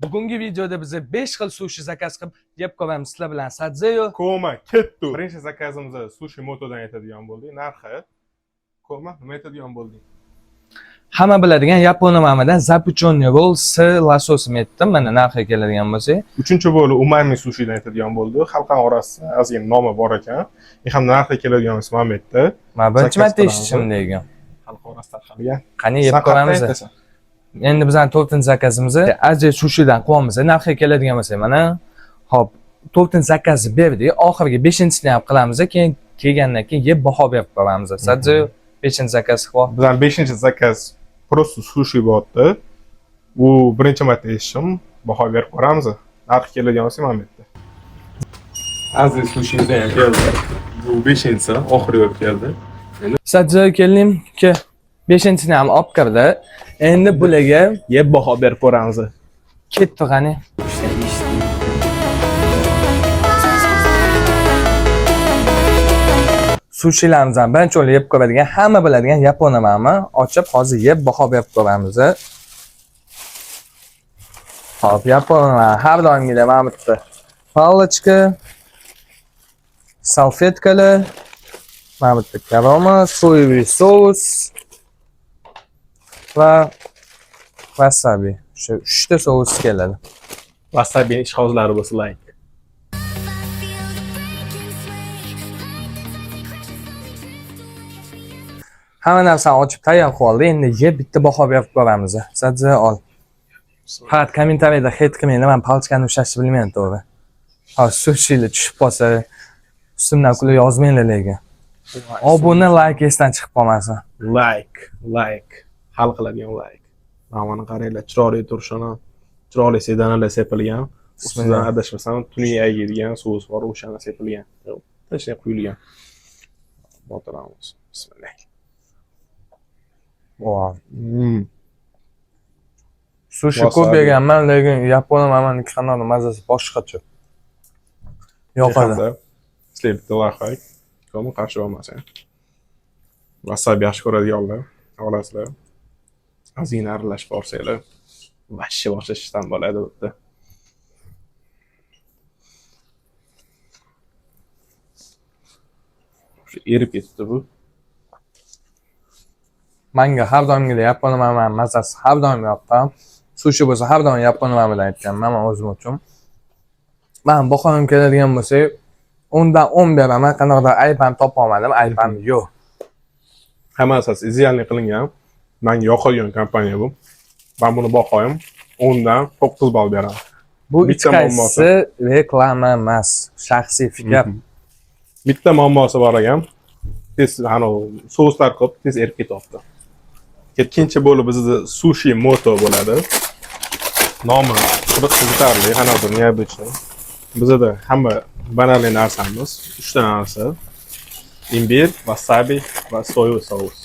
Bugungi videoda biz 5 xil sushi zakaz qilib yeb ko'ramiz sizlar bilan. Sadzeyo, Koma, kettu. Birinchi zakazimizni Sushi Moto'dan aytadigan bo'ldik. Narxi Koma nima aytadigan bo'ldik? hamma biladigan yapon nomadidan zapuchonni roll s lososini aytdim. Mana narxiga keladigan bo'lsak, Uchinchi bo'lib umami sushidan aytadigan bo'ldik. Xalqaro orasida ozgina nomi bor ekan. Men ham narxiga keladigan bo'lsa mana bu yerda. men birinchi marta eshitishim degan. Xalqaro orasida tarqalgan. Qani yeb ko'ramiz. Endi bizning 4-chi zakazimizni Aje sushidan qilyapmiz. Narxiga keladigan bo'lsak, mana hop 4-chi zakazni berdik. Oxirgi 5-chisini ham qilamiz. Keyin kelgandan keyin yeb baho berib ko'ramiz. Sadzeyo 5-chi zakaz qilib. Bizning 5-chi zakaz просто sushi bo'lyapti. Bu birinchi marta eshitishim. Baho berib ko'ramiz. Narxiga keladigan bo'lsa mana bu yerda. Aziz sushimizdan ham keldi. Bu 5-chisi oxiri bo'lib keldi. Sadzeyo keldim ki 5-chisini ham olib kirdi. Endi bularga Yeb baho berib ko'ramiz. ketdi qani. Sushilarimizdan birinchi o'rinda yeb ko'radigan, hamma biladigan yapon nomami ochib hozir yeb baho berib ko'ramiz. Hop, yaponlar har doimgidek mana bu yerda palochka, salfetkalar, mana bu yerda karoma, so'yli sos va wasabi. Shu 3 ta sos keladi. Wasabi ishqozlari bo'lsa like. Hamma narsani ochib tayyor qildi. Endi yeb bitta baho berib ko'ramiz. Sadzeyo ol. Faqat kommentariyada hate qilmanglar, men palchkani ushlashni bilmayman to'g'ri. Hozir sushilar tushib qolsa, ustimdan kulib yozmanglar lekin. Obuna, like esdan chiqib qolmasin. Like. Hal qiladigan like. Mana qaranglar, chiroyli turishini, chiroyli sedanalar sepilgan. Ustidan adashmasam tuning aygidigan sos bor, o'shani sepilgan. Tashlab quyilgan. Botiramiz. Bismillah. Wow. Sushi ko'p yeganman, lekin yapon nomani kanalda mazasi boshqacha. Yoqadi. Sizlar bitta laqay. Ko'mi qarshi bo'lmasa. Wasabi yaxshi ko'radiganlar olasizlar. Ozgina aralashib borsanglar, vashshi boshlashdan bo'ladi bu yerda. Shu erib ketdi bu. Menga har doimgidek yapon nomani mazasi har doim yoqqan. Sushi bo'lsa har doim yapon nomani bilan aytganman men o'zim uchun. Men bahom keladigan bo'lsa, 10 dan 10 beraman. Qanaqadir ayb ham topa olmadim, ayb ham yo'q. Hamma asas idealni qilingan. Menga yoqadigan kompaniya bu. Men buni bahoyim 10 dan 9 ball beraman. Bu ikkisi reklama emas, shaxsiy fikr. Bitta muammosi bor ekan. Tez soslar ko'p, tez erib ketyapti. Ikkinchi bo'lib bizda Sushi Moto bo'ladi. Nomi qiziqarli, qanaqadir neobычный. Bizda hamma banalniy narsamiz, 3 ta narsa. Imbir, wasabi va soya sos.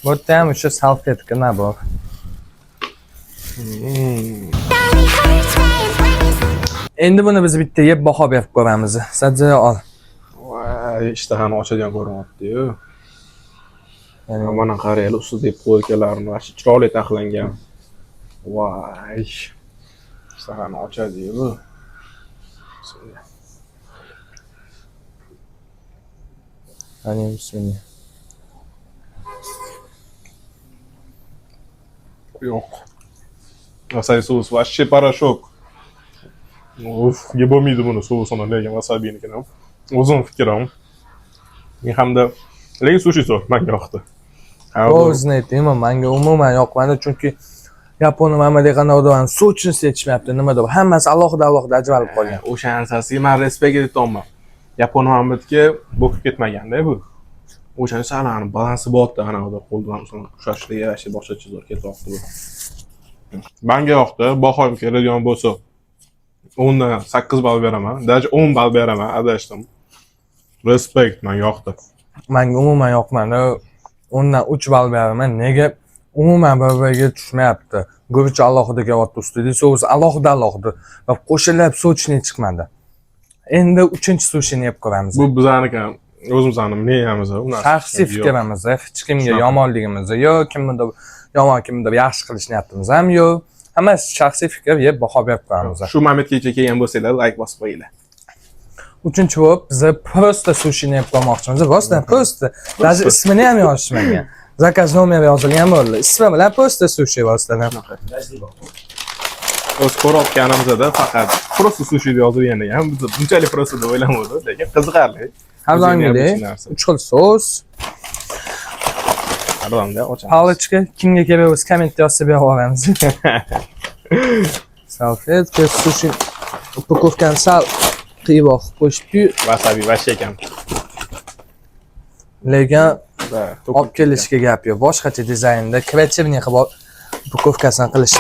Bu yerda ham o'sha salfetka nima bor? Endi buni biz bitta yeb baho berib ko'ramiz. Sadzeyo ol. Voy, ishtahani ochadigan ko'rinyapti-yu. Ya'ni mana qaraylar, ustida qo'ykalarni va chiroyli taxlangan. Voy. Ishtahani ochadi-yu. Qani bismillah. Yo'q. Wasabi sos, vashchi parashok. Uf, yeb bo'lmaydi buni sosini, lekin wasabinikini. O'zim fikrim. Men hamda lekin sushi sos menga yoqdi. O'zini aytaymi, menga umuman yoqmadi, chunki yapon nomada qanaqadir sochini seçmayapti, nimadir. Hammasi alohida ajralib qolgan. O'sha narsasiga men respekt etayapman. Yapon nomadiga bo'kib ketmaganda bu. O'shani salani balansi bo'lyapti, qanaqadir qo'ldan ushlashga yarashib boshqacha zo'r ketyapti bu. Menga yoqdi, bahoim keladigan bo'lsa 10 dan 8 ball beraman, даже 10 ball beraman, adashdim. Respekt, menga yoqdi. Menga umuman yoqmadi. 10 dan 3 ball beraman. Nega? Umuman bir-biriga tushmayapti. Go'bicha alohida kelyapti ustida, sos alohida. Va qo'shilib sochni chiqmadi. Endi 3-chi sushini yeb ko'ramiz. Bu bizaniki o'zimizning miyamiz, u narsa. Shaxsiy fikrimiz, hech kimga yomonligimiz yo'q, kimnidir yomon, kimnidir yaxshi qilish niyatimiz ham yo'q. Hammasi shaxsiy fikr, yeb baho berib qo'yamiz. Shu momentgacha kelgan bo'lsanglar, like bosib qo'yinglar. Uchinchi bo'lib biz prosta sushini yeb qo'ymoqchimiz. Prosta, prosta. Даже ismini ham yozishmagan. Zakaz nomeri yozilgan bo'ldi. Ismi bilan prosta sushi vositadan. O'z ko'rayotganimizda faqat prosta sushi deb yozilganda ham biz bunchalik prosta deb o'ylamadik, lekin qiziqarli. Har doimgidek 3 xil sos. Har doimda ochamiz. Palichka kimga kerak bo'lsa kommentda yozsa berib yuboramiz. Salfetka sushi upakovkani sal qiyboq qo'shib, Wasabi вообще kam. lekin olib kelishga gap yo'q. Boshqacha dizaynda kreativniy qilib upakovkasini qilish.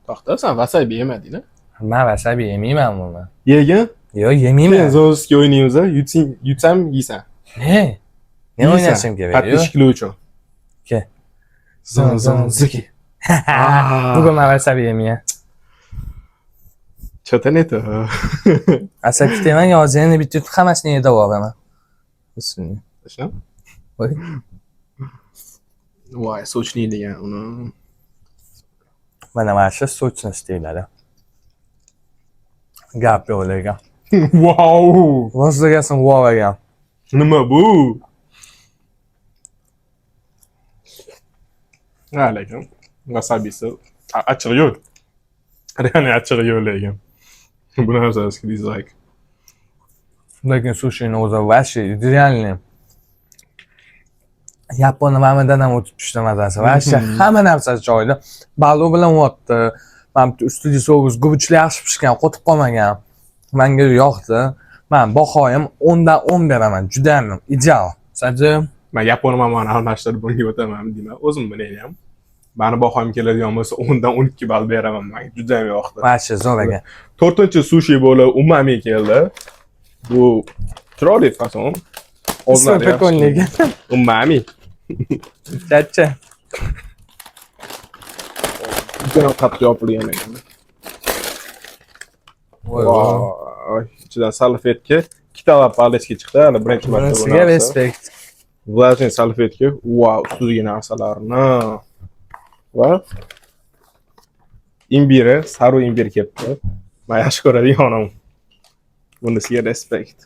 To'xta, sen wasabi yemading-a? Men wasabi yemayman buni. Yegin? Yo'q, yemayman. Zozga o'ynaymiz, yutsam yeysan. Ne? Ne o'ynashim kerak? Подписчикlar uchun. Ke. Ziki. Bugun men wasabi yemayman. Что-то не то. Asabi teman yozini bitta yutib hammasini yeb yuboraman. Bismillah. Что? Voy. Voy, sochli degan uni. Mana shu sochni deyiladi. Gap yo'q lekin. Wow! Vositasin wow ekan. Nima bu? Ha, lekin wasabisi achchiq yo'q. Reально achchiq yo'q lekin. Bu narsasi dislike. Lekin sushini o'zi vashi idealniy. Yapon mamadan ham o'tib tushdi mazasi. Vashi hamma narsasi joyida. Balu bilan o'tdi. Men ustida so'g'iz gubuchli yaxshi pishgan, qotib qolmagan. Menga yoqdi. Men bahoyim 10 dan 10 beraman. Juda ham ideal. Sadzi Men yapon mamani almashtirib bunga o'taman deyman. O'zim bilan. Meni bahoyim keladigan bo'lsa 10 dan 12 ball beraman. Menga juda ham yoqdi. vashi zo'r ekan. 4-sushi bo'lib umami keldi. Bu chiroyli fason. Ismi прикольный ekan. Umami. Chacha. Juda qattiq yopilgan ekan. Voy, ichidan salfetka, ikkitalab palichka chiqdi. Hali birinchi marta Sizga respekt. Влажный salfetka. Wow, ustiga narsalarni. Va imbiri, saru imbir kelibdi. Men yaxshi ko'radigan onam. Bunda sizga respekt.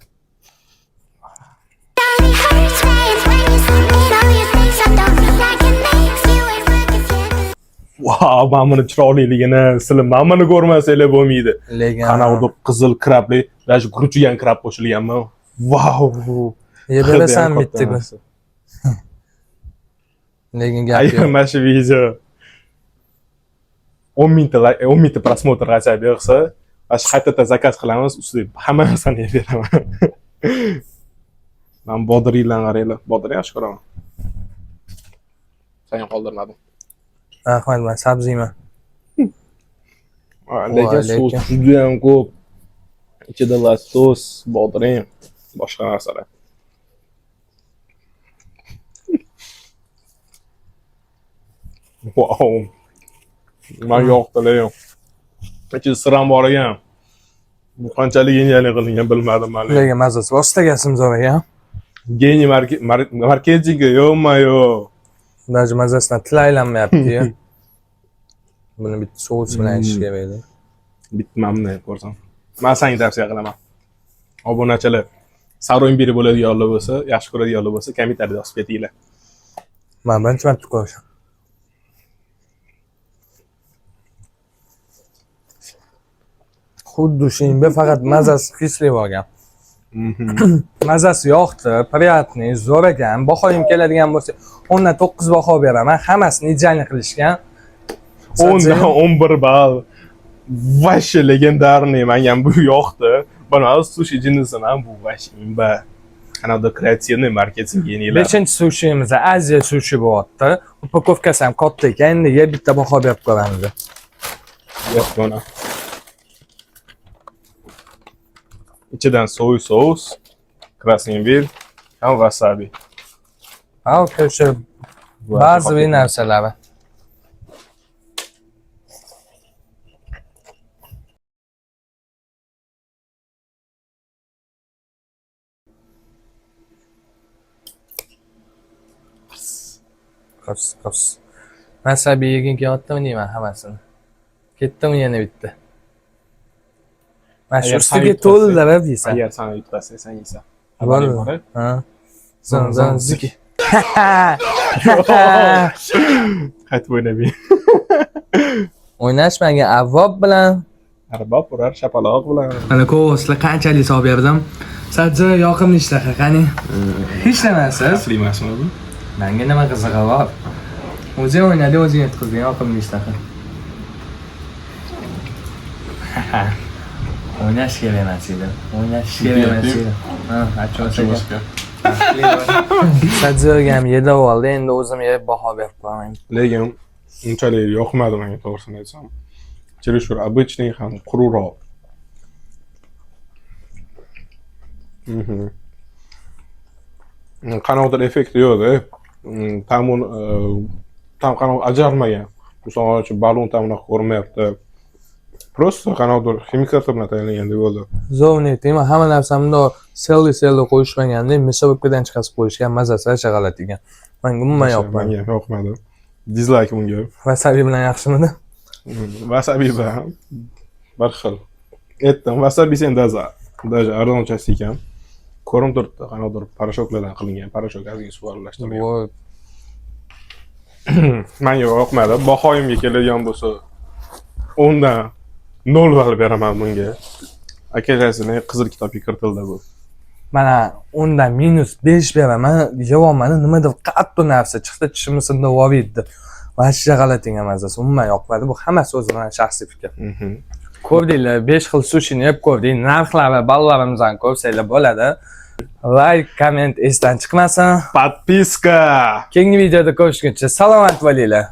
Wow, men buni chiroyliligini, sizlar men buni ko'rmasanglar bo'lmaydi. Lekin Qana u qizil krabli, даже guruchigan krab qo'shilganmi? Wow. Yeberasan bitta kun. Lekin gap Ayo, yo'q. mana shu video 10 mingta просмотр qilsa bersa, shu qaytadan zakaz qilamiz, ustiga hamma narsani yeb beraman. Men bodringlarni qaranglar. Bodring yaxshi ko'raman. Sen qoldirmadim. Rahmat, men sabziyman. Lekin sos juda ham ko'p. Ichida sos, bodring, boshqa narsalar. Wow. Men yoqdi lekin. Ichida sir ham bor ekan. Bu qanchalik genial qilingan bilmadim men. Lekin mazasi vositaga zo'r ekan. Geniy marketingi yo'qmi-yo. Даже mazasidan til aylanmayapti-yu. Buni bitta sos bilan ichish kerak edi. Bitmamni ko'rsam. Men senga tavsiya qilaman. Obunachilar, saro imbiri bo'ladiganlar bo'lsa, yaxshi ko'radiganlar bo'lsa, kommentariyada yozib ketinglar. Men birinchi marta ko'rishim. Xuddi shunday faqat mazasi kisli bo'lgan. Mazasi yoqdi, приятный, zo'r ekan. Bahoyim keladigan bo'lsa, 10 dan 9 baho beraman. Hammasini idealniy qilishgan. 10 dan 11 ball. Vash legendarniy, menga bu yoqdi. Bana sushi jinnisiman ham bu vash imba. Kanalda kreativniy marketing geniylar. 5-sushimiz Aziya sushi bo'lyapti. Upakovkasi ham katta ekan. Endi yeb bitta baho berib ko'ramiz. Yo'q buni. İçinden soy sos, krasnivir, ham wasabi. Ha, o'sha ba'zi narsalari. Qos. Wasabi yegin kelyaptimi deyman hammasini. Ketdimi yana bitta. Mana shu ustiga to'ldirib yeysan. Agar sana yutqazsa, sen yeysan. Bo'ldi. Ha. Zan ziki. Qaytib o'ynaymi? O'ynashmagan avvob bilan. Arbob urar shapaloq bilan. Mana ko'rslar qanchalik solib berdim. Sadzi yoqimli ishlar qani. Hech nimasiz. Asli emasmi bu? Menga nima qizig'i bor? O'zing o'ynadi, o'zing yetkazdi, yoqimli ishlar. O'ynash kerak emas edi. O'ynash kerak emas edi. Ha, achchiq. Sadzi ham yedi oldi, endi o'zim yeb baho berib qo'yaman. Lekin unchalik yoqmadi menga to'g'risini aytsam. Чересчур обычный ham quruqroq. Qanaqadir effekti yo'q-da. Tam qanaqa ajarmagan. Misol uchun balon tamini ko'rmayapti. Просто qanaqadir ximikalar bilan tayyorlangandek bo'ldi. Zo'rni tema hamma narsamni selli qo'yishmaganda misovokadan chiqarib qo'yishgan mazasi shag'alat ekan. Menga umuman yoqmadi. Menga yoqmadi. Dislike bunga. Wasabi bilan yaxshimidi? Wasabi bilan bir xil. Aytdim, wasabi sen даже arzonchasi ekan. Ko'rinib turibdi, qanaqadir parashoklardan qilingan, parashok ozgina suv aralashtirilgan. Menga yoqmadi. Bahoyimga keladigan bo'lsa 10 dan 0 ball beraman bunga. Akadasini Qizil kitobga kiritildi bu. Mana undan -5 beraman. Yeyolmadim, nimadir qattiq narsa chiqdi, tishimni sindirib olibdi. Vashcha g'alatinga mazasi umuman yoqmadi. Bu hammasi o'zining shaxsiy fikr. Ko'rdinglar, 5 xil sushini yeb ko'rdik. Narxlari, ballarimizdan ko'rsanglar bo'ladi. Like, komment esdan chiqmasin. Podpiska. Keyingi videoda ko'rishguncha salomat bo'linglar.